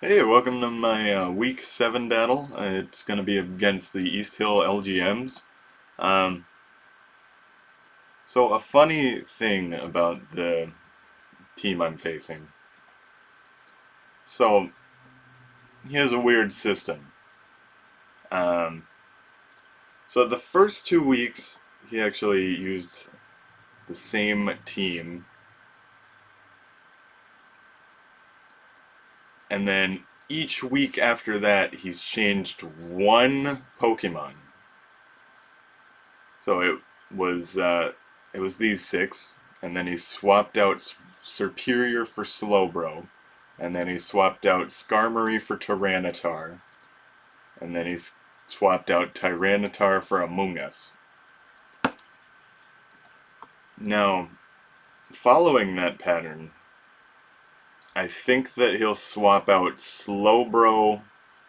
Hey, welcome to my week 7 battle. It's going to be against the East Hill LGMs. Um, so a funny thing about the team I'm facing. So he has a weird system. Um, so the first 2 weeks he actually used the same team, and then each week after that he's changed one Pokemon. So was uh, it was these six, and then he swapped out Superior for Slowbro, and then he swapped out Skarmory for Tyranitar, and then he swapped out Tyranitar for Among Us. Now, following that pattern, I think that he'll swap out Slowbro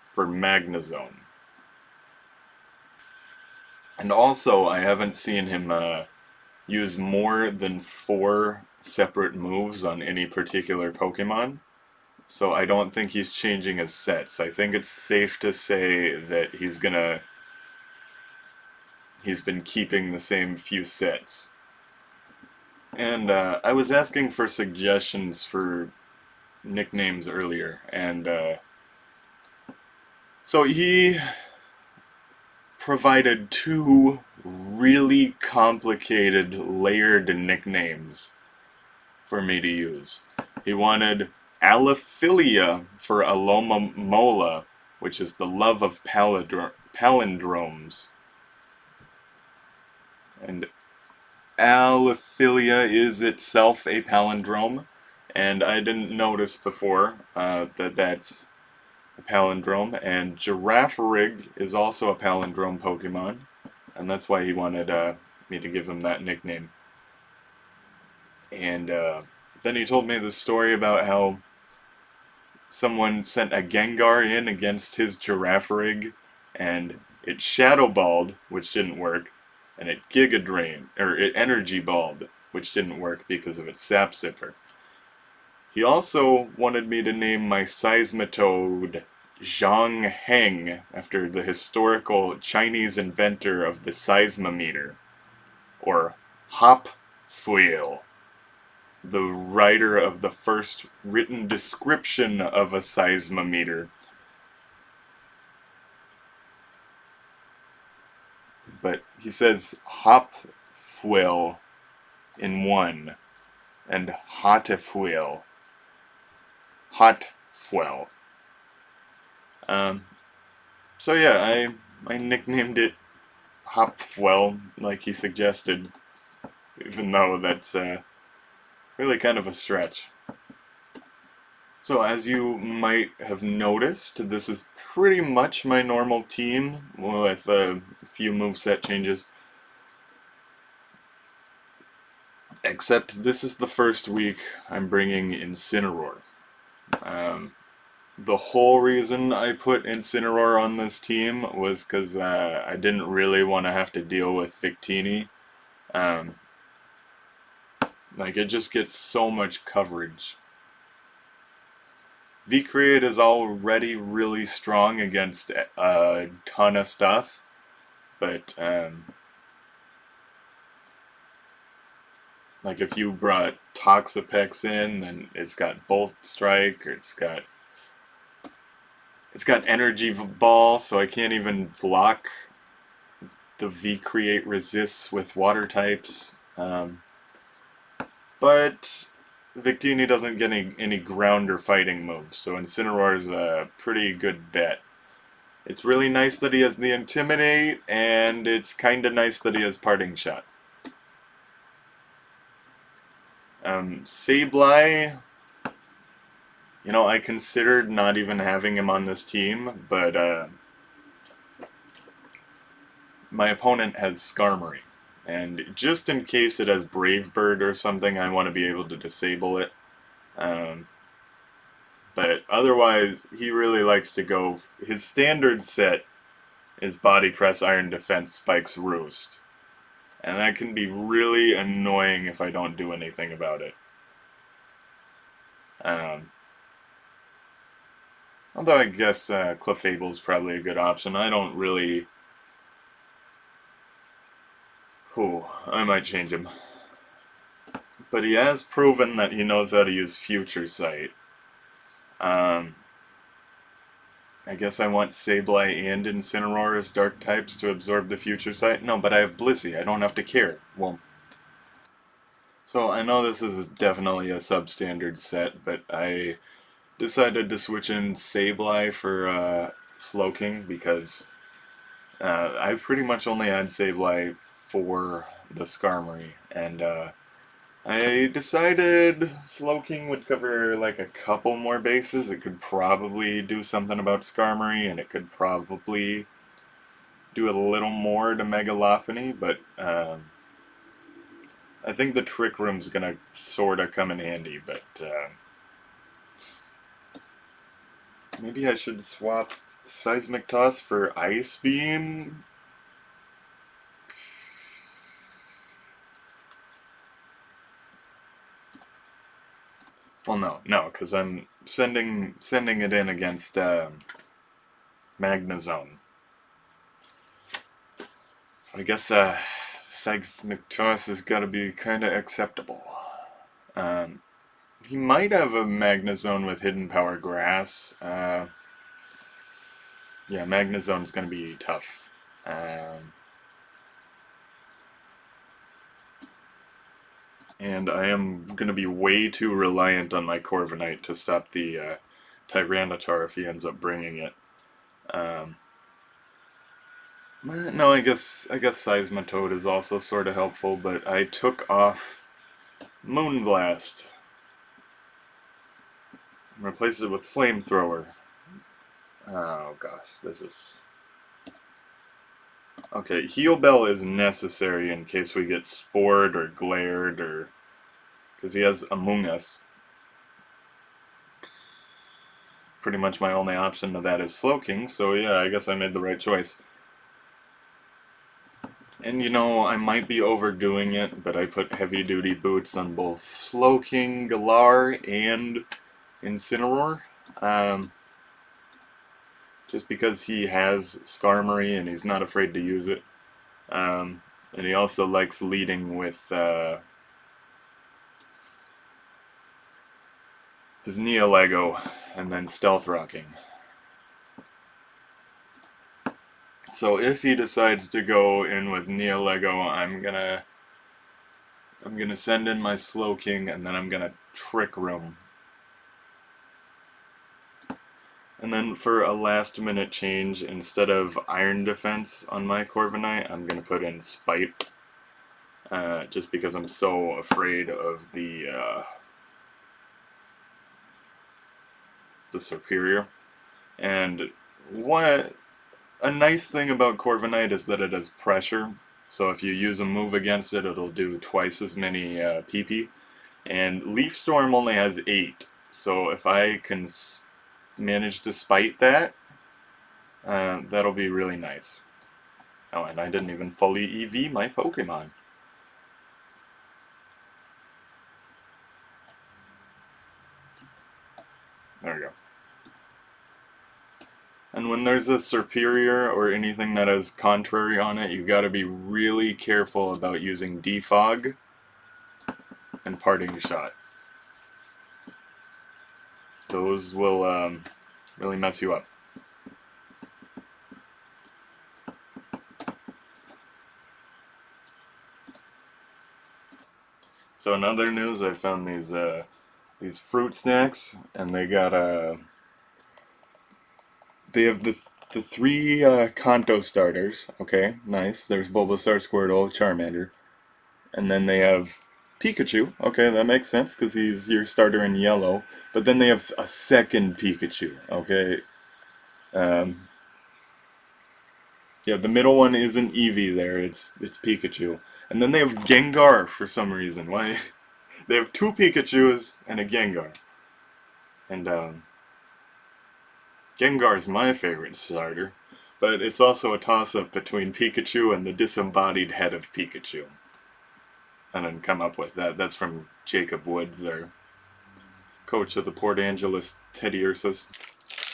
for Magnezone. And also, I haven't seen him use more than 4 separate moves on any particular Pokemon. So I don't think he's changing his sets. I think it's safe to say that he's been keeping the same few sets. And I was asking for suggestions for nicknames earlier, and so he provided 2 really complicated layered nicknames for me to use. He wanted Aliphilia for Alomomola, which is the love of palindromes. And Aliphilia is itself a palindrome, and I didn't notice before that that's a palindrome. And Girafarig is also a palindrome Pokemon, and that's why he wanted me to give him that nickname. And then he told me the story about how someone sent a Gengar in against his Girafarig, and it Shadow Balled, which didn't work, and it Giga Drained, or it Energy Balled, which didn't work because of its Sap Sipper. He also wanted me to name my Seismitoad Zhang Heng after the historical Chinese inventor of the seismometer, or Hop Fuel, the writer of the first written description of a seismometer. But he says Hopfuel in one, and Hotfuel. Hotfuel. Um, so yeah, I nicknamed it Hopfuel, like he suggested, even though that's really kind of a stretch. So as you might have noticed, this is pretty much my normal team with a few moveset changes. Except this is the first week I'm bringing Incineroar. Um, the whole reason I put Incineroar on this team was because I didn't really want to have to deal with Victini. Um, like, it just gets so much coverage. V-Create is already really strong against a ton of stuff, but like if you brought Toxapex in, then it's got Bolt Strike, or it's got Energy Ball, so I can't even block the V-Create resists with water types. But Victini doesn't get any ground or fighting moves, so Incineroar is a pretty good bet. It's really nice that he has the Intimidate, and it's kinda nice that he has Parting Shot. Sableye, I considered not even having him on this team, but my opponent has Skarmory. And just in case it has Brave Bird or something, I want to be able to disable it. But otherwise, he really likes to go. His standard set is Body Press, Iron Defense, Spikes, Roost. And that can be really annoying if I don't do anything about it. Although I guess Clefable's probably a good option. I don't really... I might change him. But he has proven that he knows how to use Future Sight. I guess I want Sableye and Incineroar as dark types to absorb the Future Sight. No, but I have Blissey. I don't have to care. Well, so I know this is definitely a substandard set, but I decided to switch in Sableye for Slowking because I pretty much only had Sableye for the Skarmory, and I decided Slowking would cover like a couple more bases. It could probably do something about Skarmory, and it could probably do a little more to Mega Lopunny, but I think the Trick Room's gonna sorta come in handy, but maybe I should swap Seismic Toss for Ice Beam? Well, no, because I'm sending it in against Magnezone. I guess Seismic Toss has got to be kind of acceptable. He might have a Magnezone with Hidden Power Grass. Yeah, Magnezone's going to be tough. And I am going to be way too reliant on my Corviknight to stop the Tyranitar if he ends up bringing it. No, I guess Seismitoad is also sort of helpful, but I took off Moonblast. Replaced it with Flamethrower. Oh gosh, this is... Okay, Heal Bell is necessary in case we get Spored or Glared or... Because he has Among Us. Pretty much my only option to that is Slowking, so yeah, I guess I made the right choice. And you know, I might be overdoing it, but I put heavy duty boots on both Slowking, Galar, and Incineroar. Just because he has Skarmory and he's not afraid to use it. And he also likes leading with his Neo-Lego and then Stealth Rocking. So if he decides to go in with Neo-Lego, I'm gonna send in my Slowking and then I'm gonna Trick Room. And then for a last minute change, instead of Iron Defense on my Corviknight, I'm gonna put in Spite. Just because I'm so afraid of the Superior. And a nice thing about Corviknight is that it has pressure, so if you use a move against it, it'll do twice as many PP. And Leaf Storm only has 8, so if I can manage to spite that, that'll be really nice. Oh, and I didn't even fully EV my Pokemon. There we go. And when there's a Superior or anything that has Contrary on it, you gotta be really careful about using Defog and Parting Shot. Those will really mess you up. So in other news, I found these fruit snacks, and they got they have the 3 Kanto starters. Okay, nice. There's Bulbasaur, Squirtle, Charmander, and then they have Pikachu. Okay, that makes sense because he's your starter in yellow. But then they have a second Pikachu. Okay. Yeah, the middle one isn't Eevee there. It's Pikachu. And then they have Gengar for some reason. Why? They have 2 Pikachus and a Gengar. And Gengar's my favorite starter, but it's also a toss-up between Pikachu and the disembodied head of Pikachu. I didn't come up with that. That's from Jacob Woods, our coach of the Port Angeles Teddy Ursas.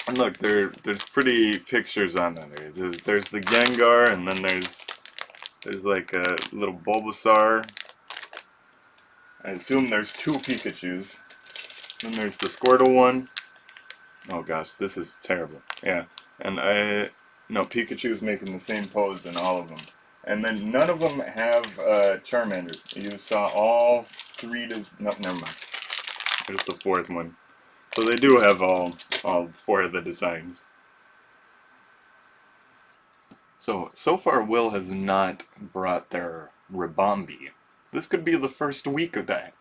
And look, there's pretty pictures on there. There's the Gengar, and then there's like a little Bulbasaur. I assume there's two Pikachus. Then there's the Squirtle one. Oh gosh, this is terrible. Yeah, and no, Pikachu's making the same pose in all of them. And then none of them have Charmander. You saw all three. No, never mind. There's the fourth one. So they do have all four of the designs. So far, Will has not brought their Ribombee. This could be the first week of that.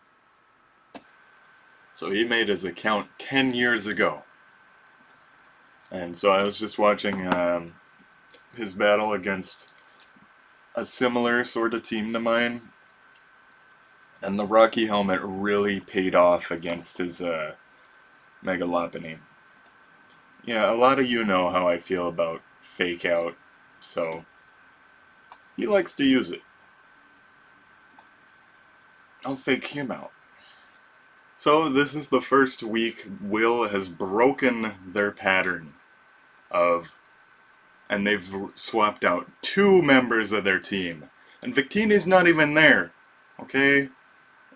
So he made his account 10 years ago. And so I was just watching his battle against a similar sort of team to mine. And the Rocky Helmet really paid off against his Megalopony. Yeah, a lot of you know how I feel about Fake Out, so he likes to use it. I'll fake him out. So this is the first week Will has broken their pattern of, and they've swapped out two members of their team. And Victini's not even there, okay?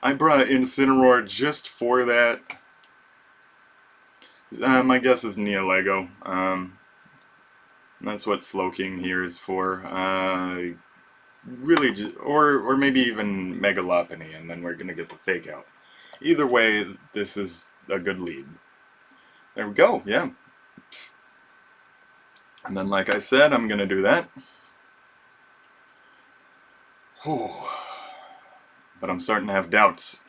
I brought Incineroar just for that. My guess is Neolego. That's what Slowking here is for. Really, or maybe even Megalopony, and then we're gonna get the Fake Out. Either way, this is a good lead. There we go, yeah. And then, like I said, I'm gonna do that. But I'm starting to have doubts.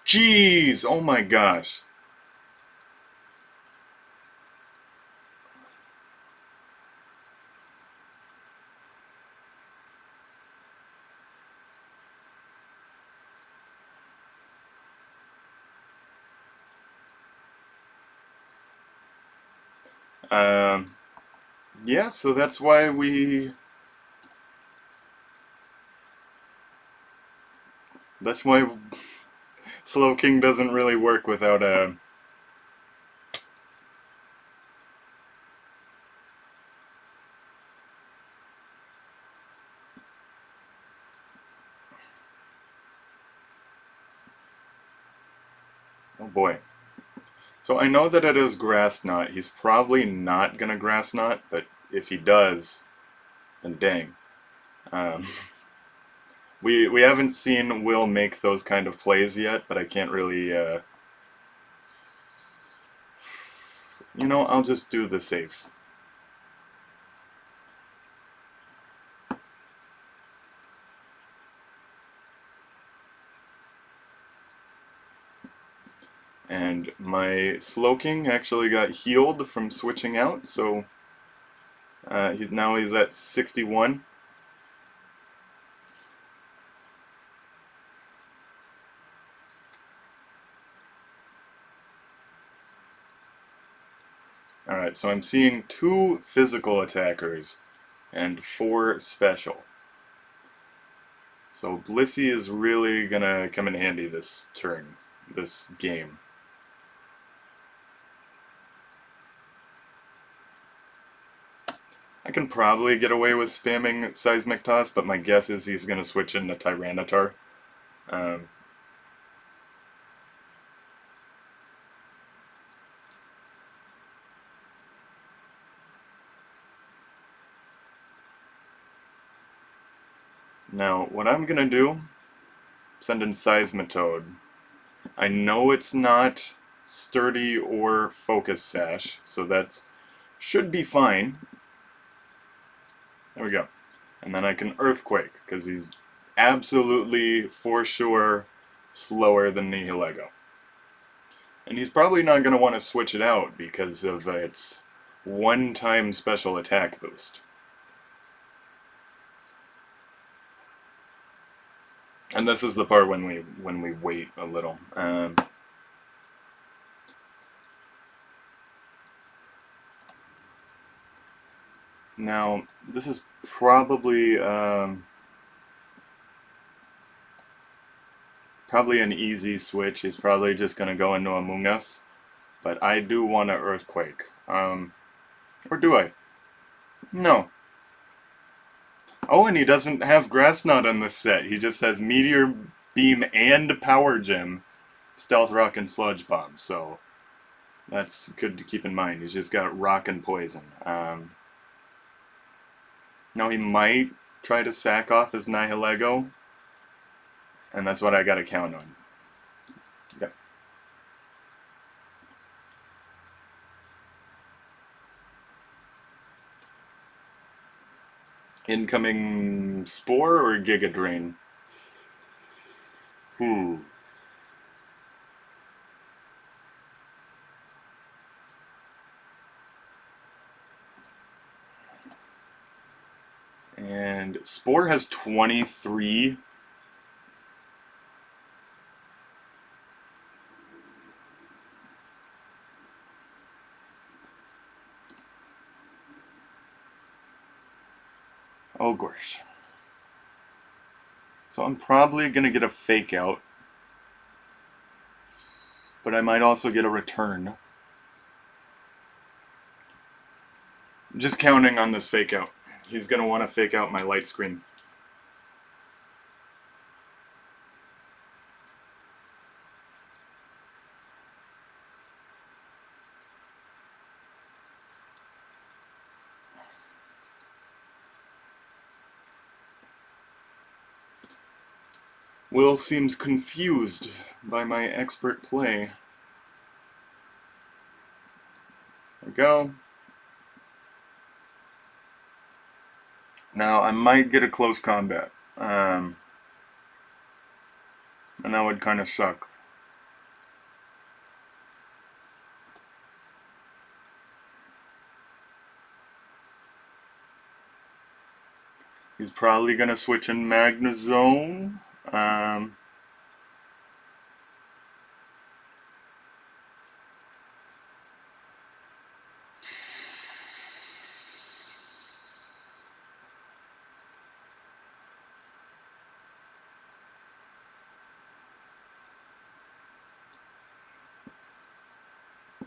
Jeez, oh my gosh. Yeah, so that's why that's why Slowking doesn't really work without a... Oh boy. So I know that it is Grass Knot. He's probably not gonna Grass Knot, but if he does, then dang. Um, we haven't seen Will make those kind of plays yet, but I can't really... You know, I'll just do the safe. And my Slowking actually got healed from switching out, so he's at 61. Alright, so I'm seeing 2 physical attackers and 4 special. So Blissey is really gonna come in handy this turn, this game. I can probably get away with spamming Seismic Toss, but my guess is he's gonna switch into Tyranitar. Now, what I'm gonna do, send in Seismitoad. I know it's not Sturdy or Focus Sash, so that should be fine. There we go. And then I can Earthquake, because he's absolutely, for sure, slower than Nihilego. And he's probably not going to want to switch it out because of its one-time special attack boost. And this is the part when we wait a little. Now, this is probably Probably an easy switch. He's probably just gonna go into Among Us. But I do want an Earthquake. Or do I? No. Oh, and he doesn't have Grass Knot on this set. He just has Meteor Beam and Power Gem, Stealth Rock, and Sludge Bomb. So that's good to keep in mind. He's just got Rock and Poison. Now he might try to sack off his Nihilego, and that's what I gotta count on. Yep. Incoming Spore or Giga Drain? And Spore has 23. Oh gosh. So I'm probably gonna get a Fake Out. But I might also get a return. I'm just counting on this Fake Out. He's gonna want to fake out my light screen. Will seems confused by my expert play. There we go. Now I might get a close combat. And that would kind of suck. He's probably gonna switch in Magnezone.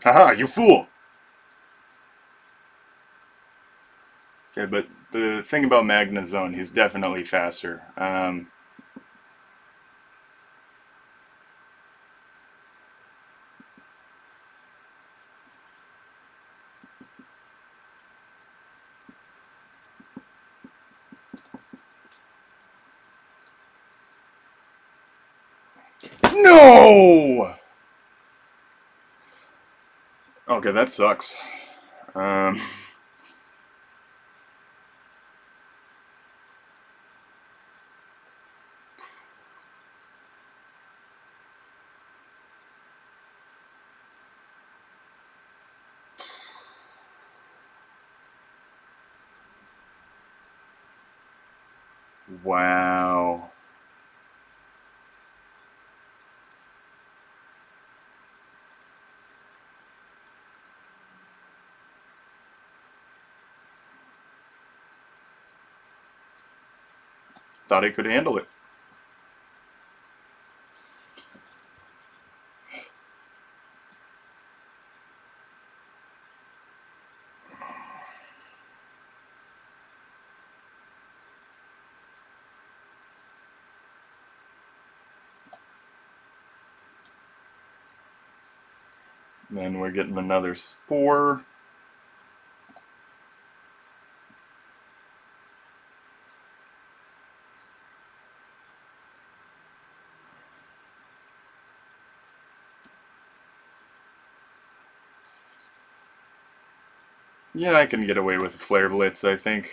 Haha, you fool! Okay, but the thing about Magnezone, he's definitely faster. No! Okay, that sucks. Wow. Thought he could handle it. Then we're getting another Spore. Yeah, I can get away with a Flare Blitz, I think.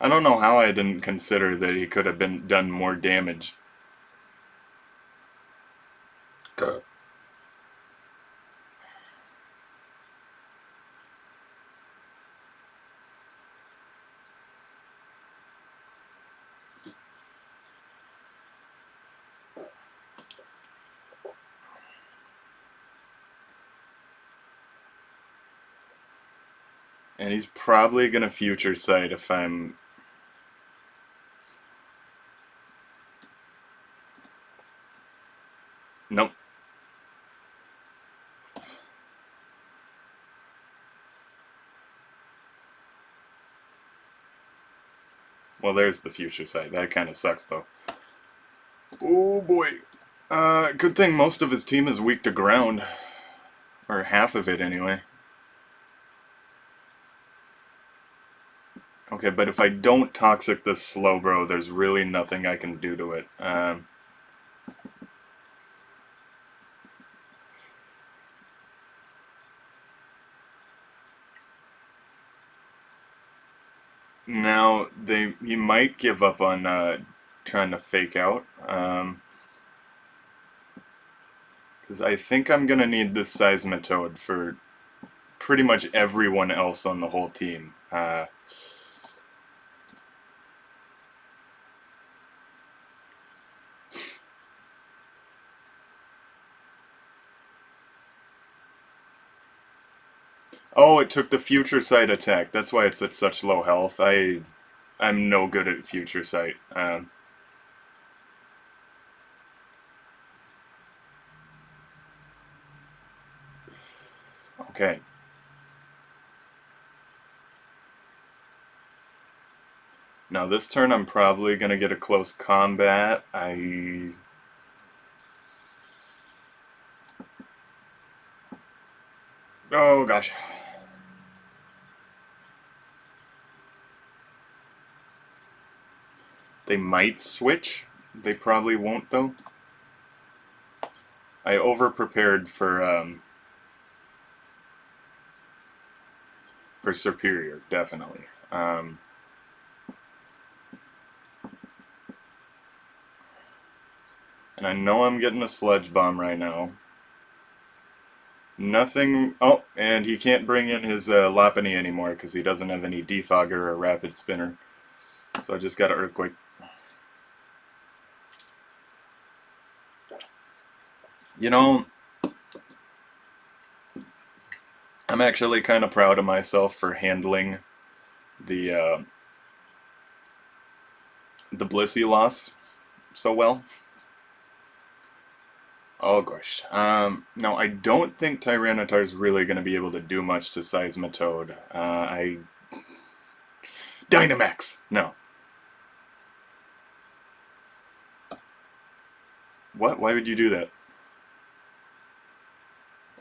I don't know how I didn't consider that he could have been done more damage. And he's probably gonna future sight if I'm... Nope. Well, there's the future sight. That kind of sucks, though. Oh, boy. Good thing most of his team is weak to ground. Or half of it, anyway. Okay, but if I don't toxic this Slowbro, there's really nothing I can do to it. Now, he might give up on trying to fake out. Because I think I'm going to need this Seismitoad for pretty much everyone else on the whole team. Oh, it took the Future Sight attack. That's why it's at such low health. I'm no good at Future Sight. Okay. Now this turn I'm probably going to get a close combat. Oh gosh. They might switch. They probably won't though. I over-prepared for Superior, definitely. And I know I'm getting a Sludge Bomb right now. Nothing... Oh, and he can't bring in his Lopunny anymore because he doesn't have any Defogger or Rapid Spinner. So I just got an Earthquake. You know, I'm actually kind of proud of myself for handling the Blissey loss so well. Oh gosh. No, I don't think Tyranitar's really going to be able to do much to Seismitoad. Dynamax! No. What? Why would you do that?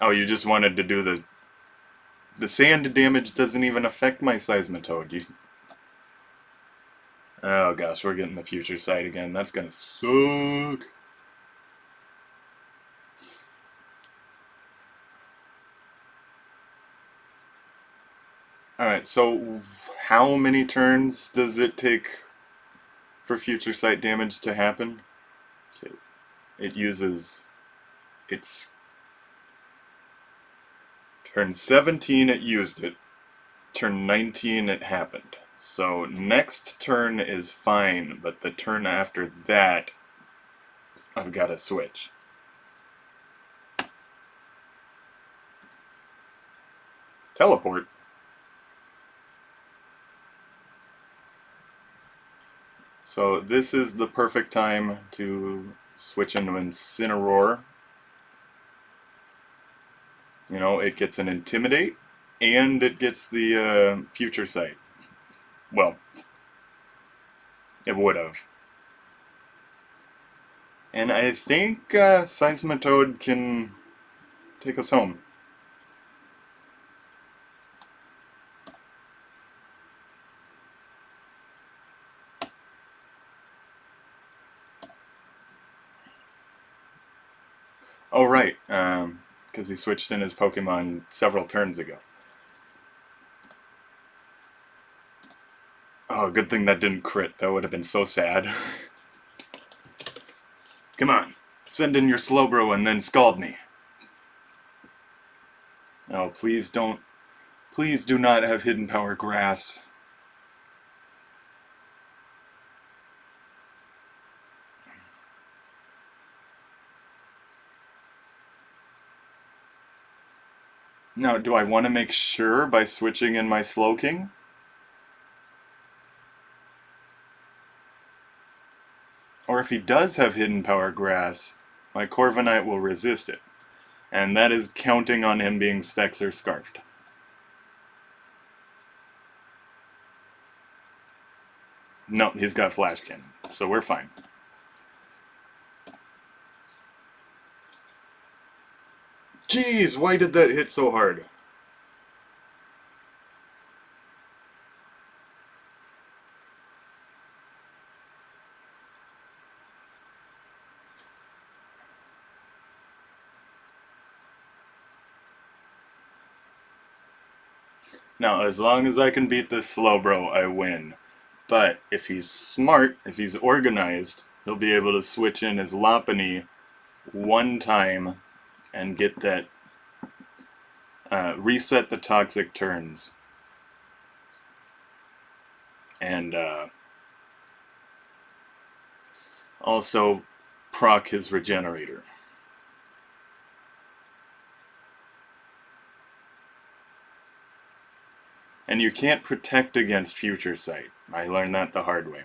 Oh, you just wanted to do the... The sand damage doesn't even affect my Seismitoad. Oh gosh, we're getting the Future Sight again. That's gonna suck. Alright, so how many turns does it take for Future Sight damage to happen? Okay. It uses... It's... Turn 17 it used it. Turn 19 it happened. So next turn is fine, but the turn after that, I've got to switch. Teleport? So this is the perfect time to switch into Incineroar. You know, it gets an Intimidate, and it gets the Future Sight. Well, it would have. And I think Seismitoad can take us home. Oh, right, because he switched in his Pokemon several turns ago. Oh, good thing that didn't crit. That would have been so sad. Come on, send in your Slowbro and then scald me. Oh, please don't. Please do not have Hidden Power Grass. Now, do I want to make sure by switching in my Slowking? Or if he does have Hidden Power Grass, my Corviknight will resist it. And that is counting on him being Specs or Scarfed. No, he's got Flash Cannon, so we're fine. Jeez, why did that hit so hard? Now, as long as I can beat this Slowbro, I win. But if he's smart, if he's organized, he'll be able to switch in his Lopunny one time and get that reset the toxic turns. And also proc his Regenerator. And you can't protect against Future Sight. I learned that the hard way.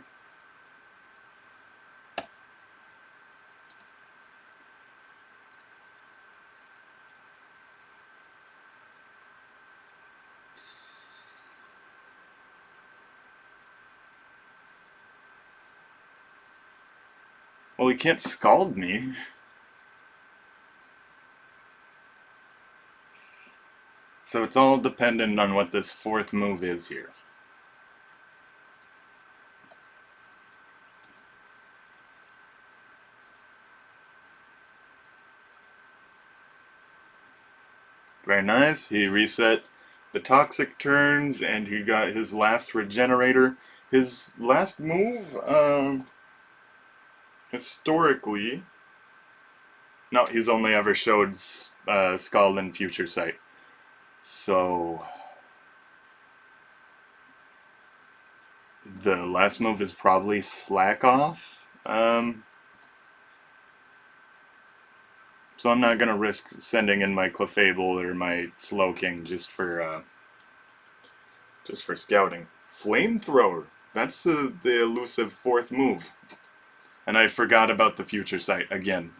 Well, he can't scald me. So it's all dependent on what this fourth move is here. Very nice. He reset the toxic turns and he got his last Regenerator. His last move, historically... No, he's only ever showed Scald and Future Sight. So... the last move is probably Slack Off. So I'm not gonna risk sending in my Clefable or my Slowking just for scouting. Flamethrower. That's the elusive fourth move. And I forgot about the Future Sight again.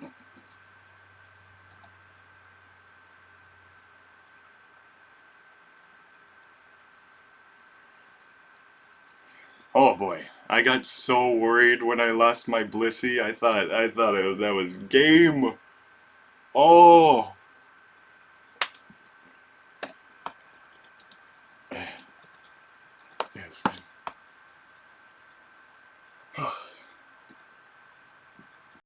Oh boy, I got so worried when I lost my Blissey. I thought that was game. Oh. Yes.